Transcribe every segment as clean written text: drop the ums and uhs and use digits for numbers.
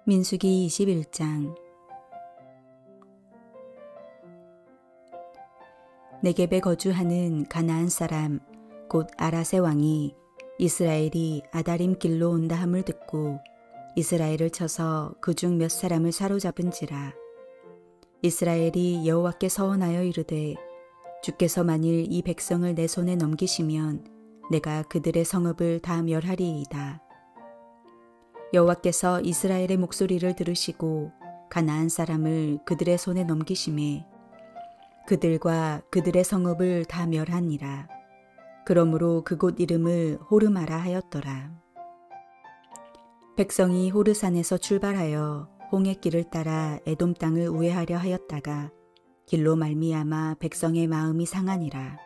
민수기 21장. 네겝에 거주하는 가나안 사람 곧 아라세 왕이 이스라엘이 아다림 길로 온다 함을 듣고 이스라엘을 쳐서 그중 몇 사람을 사로잡은지라. 이스라엘이 여호와께 서원하여 이르되 주께서 만일 이 백성을 내 손에 넘기시면 내가 그들의 성읍을 다 멸하리이다. 여호와께서 이스라엘의 목소리를 들으시고 가나안 사람을 그들의 손에 넘기심에 그들과 그들의 성읍을 다 멸하니라. 그러므로 그곳 이름을 호르마라 하였더라. 백성이 호르산에서 출발하여 홍해길을 따라 에돔 땅을 우회하려 하였다가 길로 말미암아 백성의 마음이 상하니라.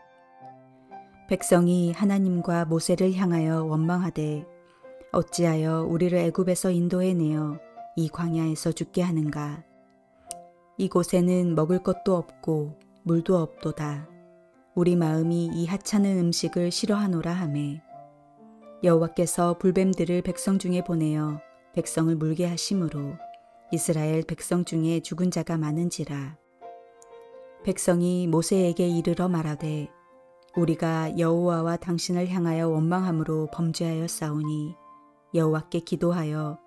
백성이 하나님과 모세를 향하여 원망하되 어찌하여 우리를 애굽에서 인도해내어 이 광야에서 죽게 하는가. 이곳에는 먹을 것도 없고 물도 없도다. 우리 마음이 이 하찮은 음식을 싫어하노라 하매 여호와께서 불뱀들을 백성 중에 보내어 백성을 물게 하심으로 이스라엘 백성 중에 죽은 자가 많은지라. 백성이 모세에게 이르러 말하되 우리가 여호와와 당신을 향하여 원망함으로 범죄하였사오니 여호와께 기도하여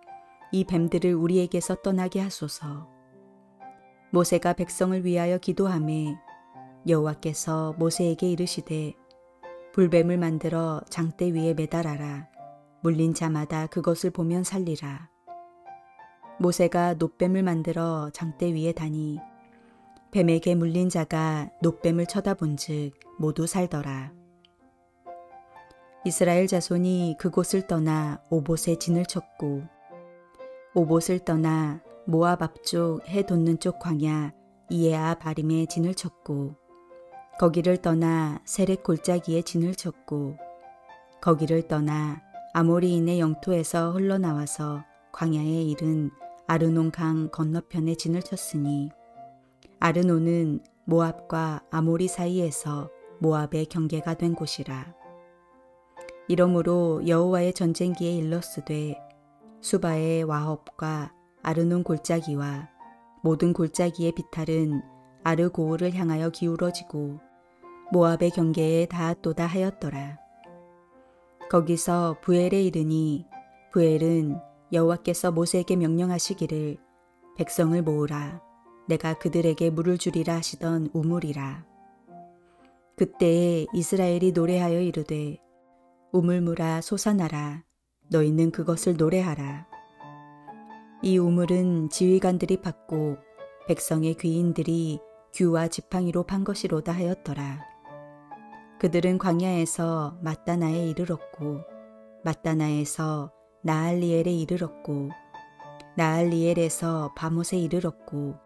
이 뱀들을 우리에게서 떠나게 하소서. 모세가 백성을 위하여 기도하매 여호와께서 모세에게 이르시되 불뱀을 만들어 장대 위에 매달아라. 물린 자마다 그것을 보면 살리라. 모세가 놋뱀을 만들어 장대 위에 다니 뱀에게 물린 자가 놋뱀을 쳐다본즉 모두 살더라. 이스라엘 자손이 그곳을 떠나 오봇에 진을 쳤고 오봇을 떠나 모압 앞쪽 해 돋는 쪽 광야 이에아 바림에 진을 쳤고 거기를 떠나 세렉 골짜기에 진을 쳤고 거기를 떠나 아모리인의 영토에서 흘러나와서 광야에 이른 아르논 강 건너편에 진을 쳤으니 아르논은 모압과 아모리 사이에서 모압의 경계가 된 곳이라. 이러므로 여호와의 전쟁기에 일렀으되 수바의 와홉과 아르논 골짜기와 모든 골짜기의 비탈은 아르고울을 향하여 기울어지고 모압의 경계에 닿았도다 하였더라. 거기서 부엘에 이르니 부엘은 여호와께서 모세에게 명령하시기를 백성을 모으라. 내가 그들에게 물을 주리라 하시던 우물이라. 그때에 이스라엘이 노래하여 이르되 우물물아 솟아나라. 너희는 그것을 노래하라. 이 우물은 지휘관들이 팠고 백성의 귀인들이 규와 지팡이로 판 것이로다 하였더라. 그들은 광야에서 마따나에 이르렀고 마따나에서 나알리엘에 이르렀고 나알리엘에서 바못에 이르렀고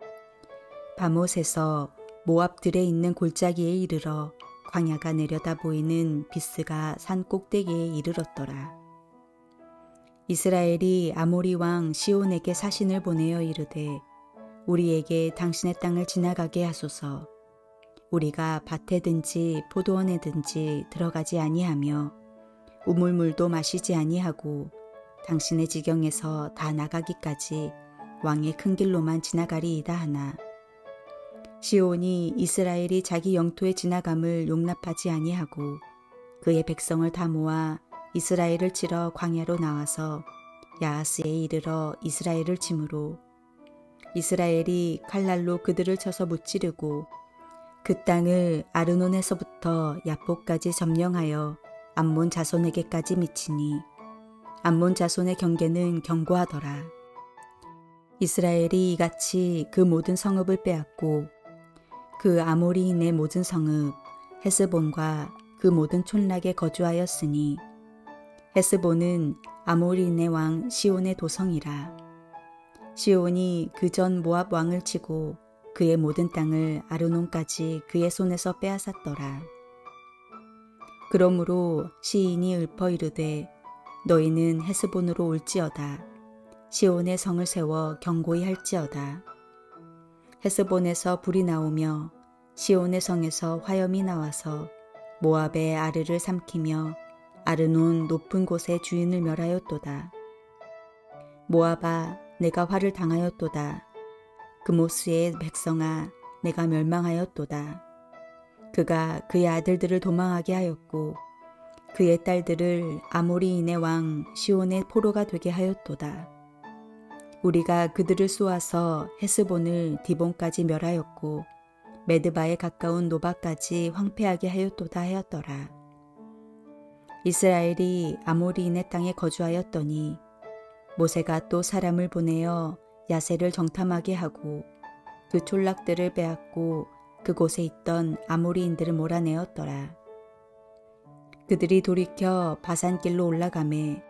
바못에서 모압들에 있는 골짜기에 이르러 광야가 내려다 보이는 비스가 산 꼭대기에 이르렀더라. 이스라엘이 아모리 왕 시온에게 사신을 보내어 이르되 우리에게 당신의 땅을 지나가게 하소서. 우리가 밭에든지 포도원에든지 들어가지 아니하며 우물물도 마시지 아니하고 당신의 지경에서 다 나가기까지 왕의 큰 길로만 지나가리이다 하나 시온이 이스라엘이 자기 영토에 지나감을 용납하지 아니하고 그의 백성을 다 모아 이스라엘을 치러 광야로 나와서 야하스에 이르러 이스라엘을 치므로 이스라엘이 칼날로 그들을 쳐서 무찌르고 그 땅을 아르논에서부터 야포까지 점령하여 암몬 자손에게까지 미치니 암몬 자손의 경계는 견고하더라. 이스라엘이 이같이 그 모든 성읍을 빼앗고 그 아모리인의 모든 성읍 헤스본과 그 모든 촌락에 거주하였으니 헤스본은 아모리인의 왕 시온의 도성이라. 시온이 그 전 모압 왕을 치고 그의 모든 땅을 아르논까지 그의 손에서 빼앗았더라. 그러므로 시인이 읊어 이르되 너희는 헤스본으로 올지어다. 시온의 성을 세워 견고히 할지어다. 헤스본에서 불이 나오며 시온의 성에서 화염이 나와서 모압의 아르를 삼키며 아르논 높은 곳의 주인을 멸하였도다. 모압아, 내가 화를 당하였도다. 그모스의 백성아, 내가 멸망하였도다. 그가 그의 아들들을 도망하게 하였고 그의 딸들을 아모리인의 왕 시온의 포로가 되게 하였도다. 우리가 그들을 쏘아서 헤스본을 디본까지 멸하였고 메드바에 가까운 노바까지 황폐하게 하였도다 하였더라. 이스라엘이 아모리인의 땅에 거주하였더니 모세가 또 사람을 보내어 야세를 정탐하게 하고 그 촌락들을 빼앗고 그곳에 있던 아모리인들을 몰아내었더라. 그들이 돌이켜 바산길로 올라가매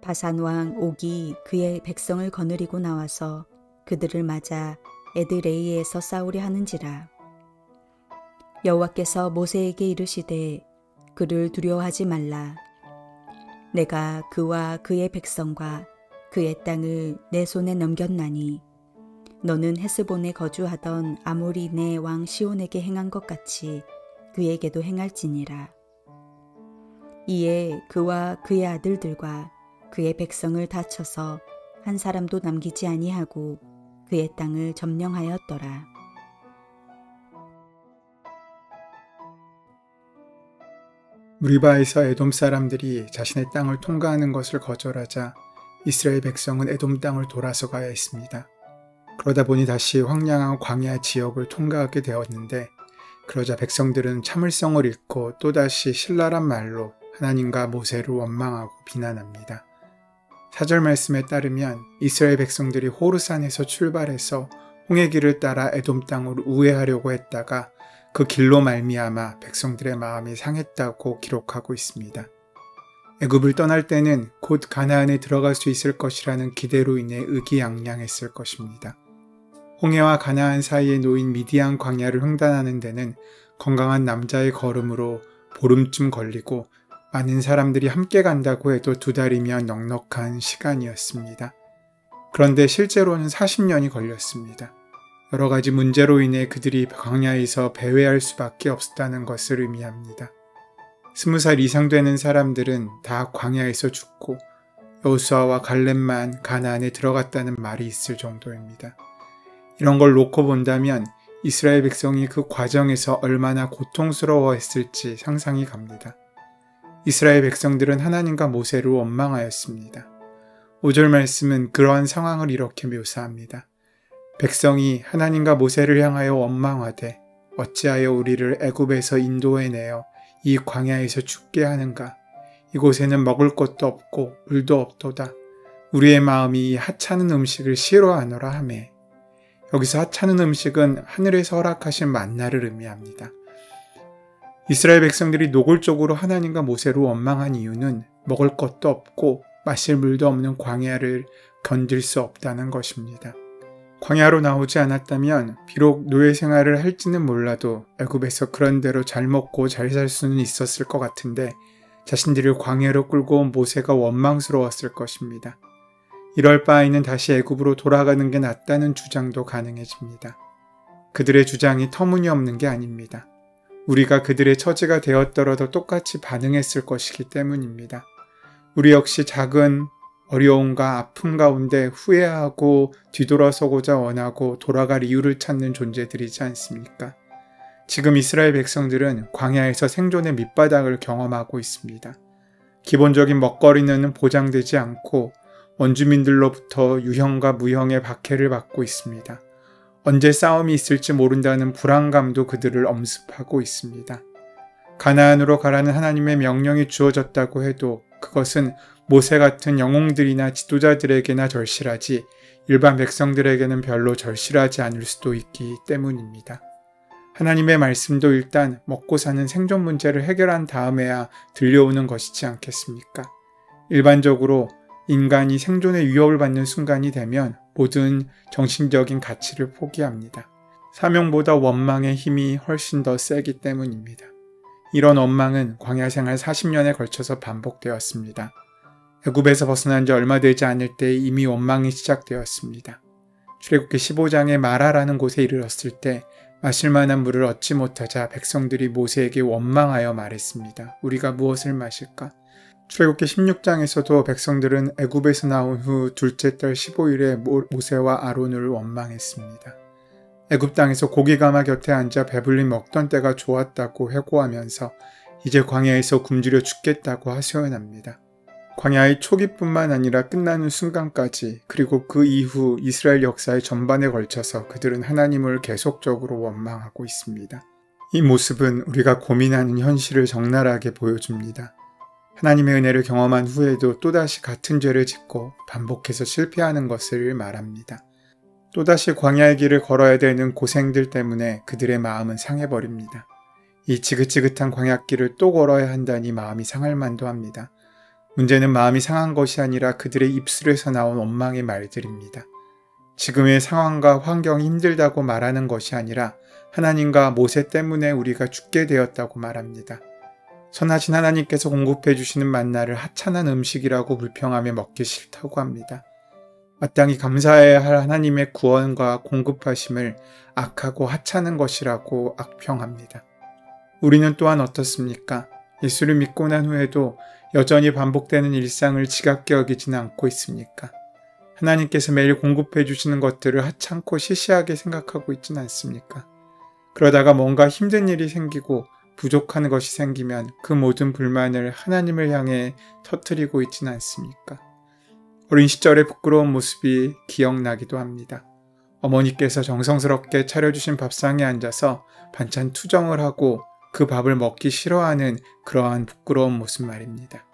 바산 왕 옥이 그의 백성을 거느리고 나와서 그들을 맞아 에드레이에서 싸우려 하는지라. 여호와께서 모세에게 이르시되 그를 두려워하지 말라. 내가 그와 그의 백성과 그의 땅을 내 손에 넘겼나니 너는 헤스본에 거주하던 아모리네 왕 시온에게 행한 것 같이 그에게도 행할지니라. 이에 그와 그의 아들들과 그의 백성을 다 쳐서 한 사람도 남기지 아니하고 그의 땅을 점령하였더라. 무리바에서 에돔 사람들이 자신의 땅을 통과하는 것을 거절하자 이스라엘 백성은 에돔 땅을 돌아서 가야 했습니다. 그러다 보니 다시 황량한 광야 지역을 통과하게 되었는데 그러자 백성들은 참을성을 잃고 또다시 신랄한 말로 하나님과 모세를 원망하고 비난합니다. 4절 말씀에 따르면 이스라엘 백성들이 호르산에서 출발해서 홍해길을 따라 에돔 땅으로 우회하려고 했다가 그 길로 말미암아 백성들의 마음이 상했다고 기록하고 있습니다. 애굽을 떠날 때는 곧 가나안에 들어갈 수 있을 것이라는 기대로 인해 의기양양했을 것입니다. 홍해와 가나안 사이에 놓인 미디안 광야를 횡단하는 데는 건강한 남자의 걸음으로 보름쯤 걸리고 많은 사람들이 함께 간다고 해도 2달이면 넉넉한 시간이었습니다. 그런데 실제로는 40년이 걸렸습니다. 여러 가지 문제로 인해 그들이 광야에서 배회할 수밖에 없었다는 것을 의미합니다. 20살 이상 되는 사람들은 다 광야에서 죽고 여호수아와 갈렙만 가나안에 들어갔다는 말이 있을 정도입니다. 이런 걸 놓고 본다면 이스라엘 백성이 그 과정에서 얼마나 고통스러워했을지 상상이 갑니다. 이스라엘 백성들은 하나님과 모세를 원망하였습니다. 5절 말씀은 그러한 상황을 이렇게 묘사합니다. 백성이 하나님과 모세를 향하여 원망하되 어찌하여 우리를 애굽에서 인도해내어 이 광야에서 죽게 하는가? 이곳에는 먹을 것도 없고 물도 없도다. 우리의 마음이 이 하찮은 음식을 싫어하노라 하매. 여기서 하찮은 음식은 하늘에서 허락하신 만나를 의미합니다. 이스라엘 백성들이 노골적으로 하나님과 모세를 원망한 이유는 먹을 것도 없고 마실 물도 없는 광야를 견딜 수 없다는 것입니다. 광야로 나오지 않았다면 비록 노예 생활을 할지는 몰라도 애굽에서 그런 대로 잘 먹고 잘 살 수는 있었을 것 같은데 자신들을 광야로 끌고 온 모세가 원망스러웠을 것입니다. 이럴 바에는 다시 애굽으로 돌아가는 게 낫다는 주장도 가능해집니다. 그들의 주장이 터무니없는 게 아닙니다. 우리가 그들의 처지가 되었더라도 똑같이 반응했을 것이기 때문입니다. 우리 역시 작은 어려움과 아픔 가운데 후회하고 뒤돌아서고자 원하고 돌아갈 이유를 찾는 존재들이지 않습니까? 지금 이스라엘 백성들은 광야에서 생존의 밑바닥을 경험하고 있습니다. 기본적인 먹거리는 보장되지 않고 원주민들로부터 유형과 무형의 박해를 받고 있습니다. 언제 싸움이 있을지 모른다는 불안감도 그들을 엄습하고 있습니다. 가나안으로 가라는 하나님의 명령이 주어졌다고 해도 그것은 모세 같은 영웅들이나 지도자들에게나 절실하지 일반 백성들에게는 별로 절실하지 않을 수도 있기 때문입니다. 하나님의 말씀도 일단 먹고 사는 생존 문제를 해결한 다음에야 들려오는 것이지 않겠습니까? 일반적으로 인간이 생존의 위협을 받는 순간이 되면 모든 정신적인 가치를 포기합니다. 사명보다 원망의 힘이 훨씬 더 세기 때문입니다. 이런 원망은 광야 생활 40년에 걸쳐서 반복되었습니다. 애굽에서 벗어난 지 얼마 되지 않을 때 이미 원망이 시작되었습니다. 출애굽기 15장의 마라라는 곳에 이르렀을 때 마실 만한 물을 얻지 못하자 백성들이 모세에게 원망하여 말했습니다. 우리가 무엇을 마실까? 출애굽기 16장에서도 백성들은 애굽에서 나온 후 둘째 달 15일에 모세와 아론을 원망했습니다. 애굽 땅에서 고기가마 곁에 앉아 배불리 먹던 때가 좋았다고 회고하면서 이제 광야에서 굶주려 죽겠다고 하소연합니다. 광야의 초기뿐만 아니라 끝나는 순간까지, 그리고 그 이후 이스라엘 역사의 전반에 걸쳐서 그들은 하나님을 계속적으로 원망하고 있습니다. 이 모습은 우리가 고민하는 현실을 적나라하게 보여줍니다. 하나님의 은혜를 경험한 후에도 또다시 같은 죄를 짓고 반복해서 실패하는 것을 말합니다. 또다시 광야의 길을 걸어야 되는 고생들 때문에 그들의 마음은 상해버립니다. 이 지긋지긋한 광야길을 또 걸어야 한다니 마음이 상할 만도 합니다. 문제는 마음이 상한 것이 아니라 그들의 입술에서 나온 원망의 말들입니다. 지금의 상황과 환경이 힘들다고 말하는 것이 아니라 하나님과 모세 때문에 우리가 죽게 되었다고 말합니다. 선하신 하나님께서 공급해 주시는 만나를 하찮은 음식이라고 불평하며 먹기 싫다고 합니다. 마땅히 감사해야 할 하나님의 구원과 공급하심을 악하고 하찮은 것이라고 악평합니다. 우리는 또한 어떻습니까? 예수를 믿고 난 후에도 여전히 반복되는 일상을 지겹게 여기지는 않고 있습니까? 하나님께서 매일 공급해 주시는 것들을 하찮고 시시하게 생각하고 있지는 않습니까? 그러다가 뭔가 힘든 일이 생기고 부족한 것이 생기면 그 모든 불만을 하나님을 향해 터뜨리고 있지는 않습니까? 어린 시절의 부끄러운 모습이 기억나기도 합니다. 어머니께서 정성스럽게 차려주신 밥상에 앉아서 반찬 투정을 하고 그 밥을 먹기 싫어하는 그러한 부끄러운 모습 말입니다.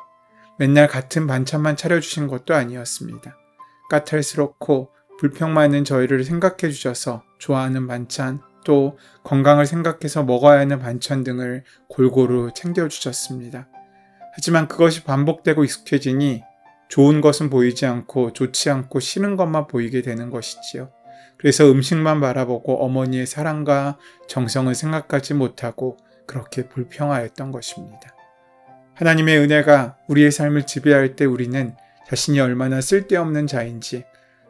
맨날 같은 반찬만 차려주신 것도 아니었습니다. 까탈스럽고 불평 많은 저희를 생각해 주셔서 좋아하는 반찬, 또 건강을 생각해서 먹어야 하는 반찬 등을 골고루 챙겨주셨습니다. 하지만 그것이 반복되고 익숙해지니 좋은 것은 보이지 않고 좋지 않고 싫은 것만 보이게 되는 것이지요. 그래서 음식만 바라보고 어머니의 사랑과 정성을 생각하지 못하고 그렇게 불평하였던 것입니다. 하나님의 은혜가 우리의 삶을 지배할 때 우리는 자신이 얼마나 쓸데없는 자인지,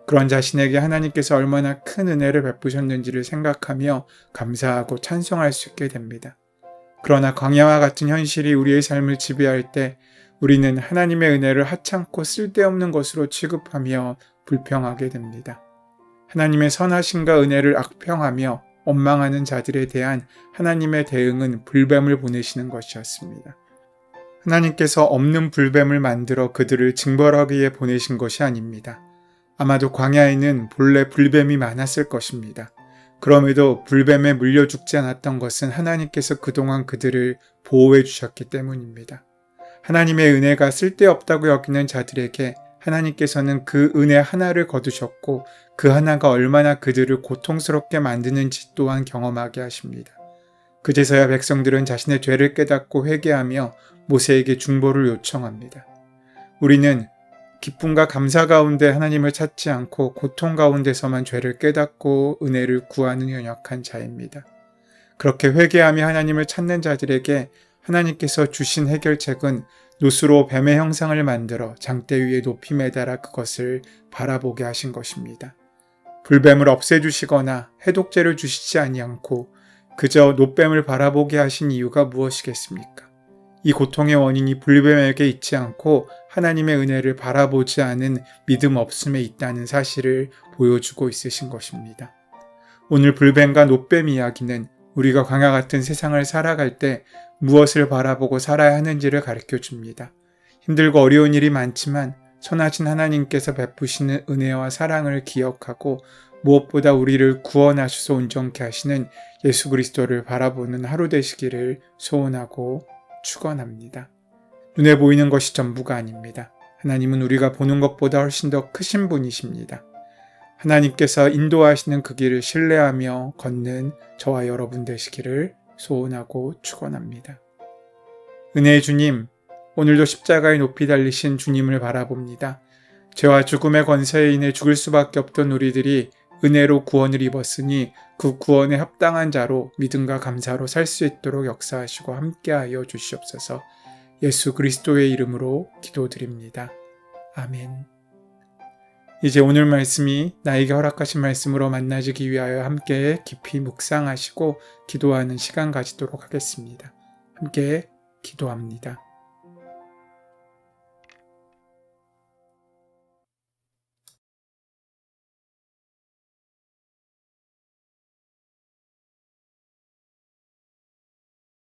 그런 자신에게 하나님께서 얼마나 큰 은혜를 베푸셨는지를 생각하며 감사하고 찬송할 수 있게 됩니다. 그러나 광야와 같은 현실이 우리의 삶을 지배할 때 우리는 하나님의 은혜를 하찮고 쓸데없는 것으로 취급하며 불평하게 됩니다. 하나님의 선하심과 은혜를 악평하며 원망하는 자들에 대한 하나님의 대응은 불뱀을 보내시는 것이었습니다. 하나님께서 없는 불뱀을 만들어 그들을 징벌하기 위해 보내신 것이 아닙니다. 아마도 광야에는 본래 불뱀이 많았을 것입니다. 그럼에도 불뱀에 물려 죽지 않았던 것은 하나님께서 그동안 그들을 보호해 주셨기 때문입니다. 하나님의 은혜가 쓸데없다고 여기는 자들에게 하나님께서는 그 은혜 하나를 거두셨고 그 하나가 얼마나 그들을 고통스럽게 만드는지 또한 경험하게 하십니다. 그제서야 백성들은 자신의 죄를 깨닫고 회개하며 모세에게 중보를 요청합니다. 우리는 기쁨과 감사 가운데 하나님을 찾지 않고 고통 가운데서만 죄를 깨닫고 은혜를 구하는 연약한 자입니다. 그렇게 회개하며 하나님을 찾는 자들에게 하나님께서 주신 해결책은 노수로 뱀의 형상을 만들어 장대 위에 높이 매달아 그것을 바라보게 하신 것입니다. 불뱀을 없애주시거나 해독제를 주시지 아니않고 그저 노뱀을 바라보게 하신 이유가 무엇이겠습니까? 이 고통의 원인이 불뱀에게 있지 않고 하나님의 은혜를 바라보지 않은 믿음 없음에 있다는 사실을 보여주고 있으신 것입니다. 오늘 불뱀과 노뱀 이야기는 우리가 광야 같은 세상을 살아갈 때 무엇을 바라보고 살아야 하는지를 가르쳐 줍니다. 힘들고 어려운 일이 많지만 선하신 하나님께서 베푸시는 은혜와 사랑을 기억하고 무엇보다 우리를 구원하셔서 온전케 하시는 예수 그리스도를 바라보는 하루 되시기를 소원하고 축원합니다. 눈에 보이는 것이 전부가 아닙니다. 하나님은 우리가 보는 것보다 훨씬 더 크신 분이십니다. 하나님께서 인도하시는 그 길을 신뢰하며 걷는 저와 여러분 되시기를 소원하고 축원합니다. 은혜의 주님, 오늘도 십자가에 높이 달리신 주님을 바라봅니다. 죄와 죽음의 권세에 인해 죽을 수밖에 없던 우리들이 은혜로 구원을 입었으니 그 구원에 합당한 자로 믿음과 감사로 살 수 있도록 역사하시고 함께하여 주시옵소서. 예수 그리스도의 이름으로 기도드립니다. 아멘. 이제 오늘 말씀이 나에게 허락하신 말씀으로 만나지기 위하여 함께 깊이 묵상하시고 기도하는 시간 가지도록 하겠습니다. 함께 기도합니다.